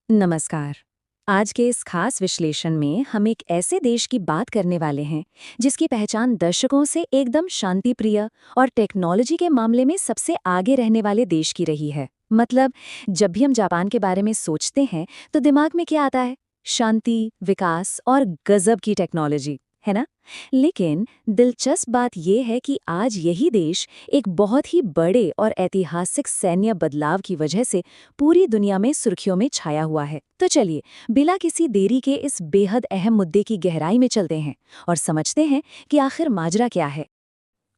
नमस्कार। आज के इस खास विश्लेषण में हम एक ऐसे देश की बात करने वाले हैं जिसकी पहचान दशकों से एकदम शांतिप्रिय और टेक्नोलॉजी के मामले में सबसे आगे रहने वाले देश की रही है। मतलब, जब भी हम जापान के बारे में सोचते हैं तो दिमाग में क्या आता है? शांति, विकास और गजब की टेक्नोलॉजी, है ना? लेकिन दिलचस्प बात यह है कि आज यही देश एक बहुत ही बड़े और ऐतिहासिक सैन्य बदलाव की वजह से पूरी दुनिया में सुर्खियों में छाया हुआ है। तो चलिए, बिना किसी देरी के इस बेहद अहम मुद्दे की गहराई में चलते हैं और समझते हैं कि आखिर माजरा क्या है।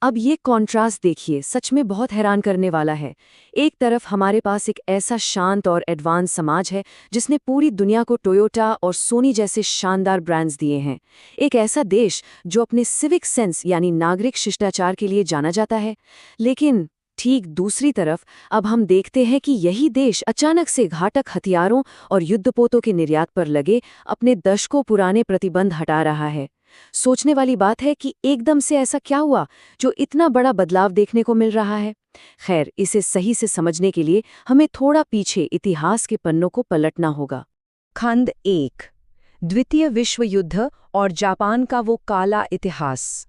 अब ये कॉन्ट्रास्ट देखिए, सच में बहुत हैरान करने वाला है। एक तरफ हमारे पास एक ऐसा शांत और एडवांस समाज है जिसने पूरी दुनिया को टोयोटा और सोनी जैसे शानदार ब्रांड्स दिए हैं। एक ऐसा देश जो अपने सिविक सेंस यानी नागरिक शिष्टाचार के लिए जाना जाता है। लेकिन ठीक दूसरी तरफ अब हम देखते हैं कि यही देश अचानक से घातक हथियारों और युद्धपोतों के निर्यात पर लगे अपने दशकों पुराने प्रतिबंध हटा रहा है। सोचने वाली बात है कि एकदम से ऐसा क्या हुआ जो इतना बड़ा बदलाव देखने को मिल रहा है। खैर, इसे सही से समझने के लिए हमें थोड़ा पीछे इतिहास के पन्नों को पलटना होगा। खंड 1। द्वितीय विश्व युद्ध और जापान का वो काला इतिहास।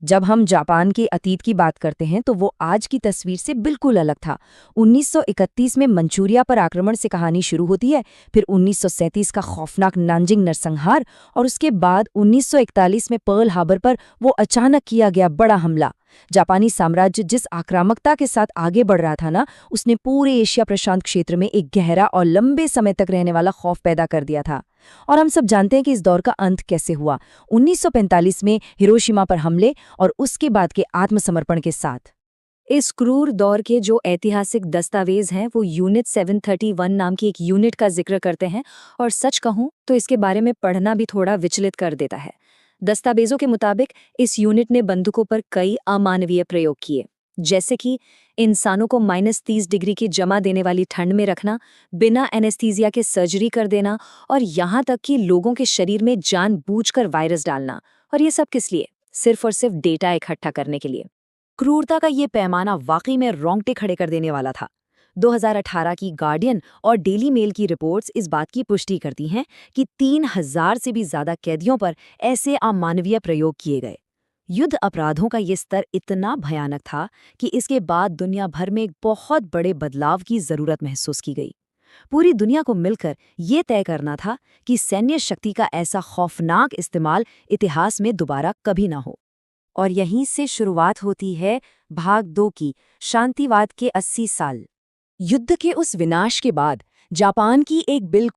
जब हम जापान के अतीत की बात करते हैं तो वो आज की तस्वीर से बिल्कुल अलग था। 1931 में मंचूरिया पर आक्रमण से कहानी शुरू होती है, फिर 1937 का खौफनाक नानजिंग नरसंहार और उसके बाद 1941 में पर्ल हार्बर पर वो अचानक किया गया बड़ा हमला। जापानी साम्राज्य जिस आक्रामकता के साथ आगे बढ़ रहा था ना, उसने पूरे एशिया प्रशांत क्षेत्र में एक गहरा और लंबे समय तक रहने वाला खौफ पैदा कर दिया था। और हम सब जानते हैं कि इस दौर का अंत कैसे हुआ। 1945 में हिरोशिमा पर हमले और उसके बाद के आत्मसमर्पण के साथ। इस क्रूर दौर के जो ऐतिहासिक दस्तावेज हैं वो यूनिट 731 नाम की एक यूनिट का जिक्र करते हैं, और सच कहूं तो इसके बारे में पढ़ना भी थोड़ा विचलित कर देता है। दस्तावेजों के मुताबिक इस यूनिट ने बंदूकों पर कई अमानवीय प्रयोग किए, जैसे कि इंसानों को -30 डिग्री की जमा देने वाली ठंड में रखना, बिना एनेस्थीसिया के सर्जरी कर देना, और यहाँ तक कि लोगों के शरीर में जानबूझकर वायरस डालना। और ये सब किस लिए? सिर्फ और सिर्फ डेटा इकट्ठा करने के लिए। क्रूरता का ये पैमाना वाकई में रोंगटे खड़े कर देने वाला था। 2018 की गार्डियन और डेली मेल की रिपोर्ट्स इस बात की पुष्टि करती हैं कि 3000 से भी ज्यादा कैदियों पर ऐसे अमानवीय प्रयोग किए गए। युद्ध अपराधों का ये स्तर इतना भयानक था कि इसके बाद दुनिया भर में एक बहुत बड़े बदलाव की जरूरत महसूस की गई। पूरी दुनिया को मिलकर ये तय करना था कि सैन्य शक्ति का ऐसा खौफनाक इस्तेमाल इतिहास में दोबारा कभी ना हो। और यहीं से शुरुआत होती है भाग 2 की, शांतिवाद के 80 साल। युद्ध के उस विनाश के बाद जापान की एक बिल्कुल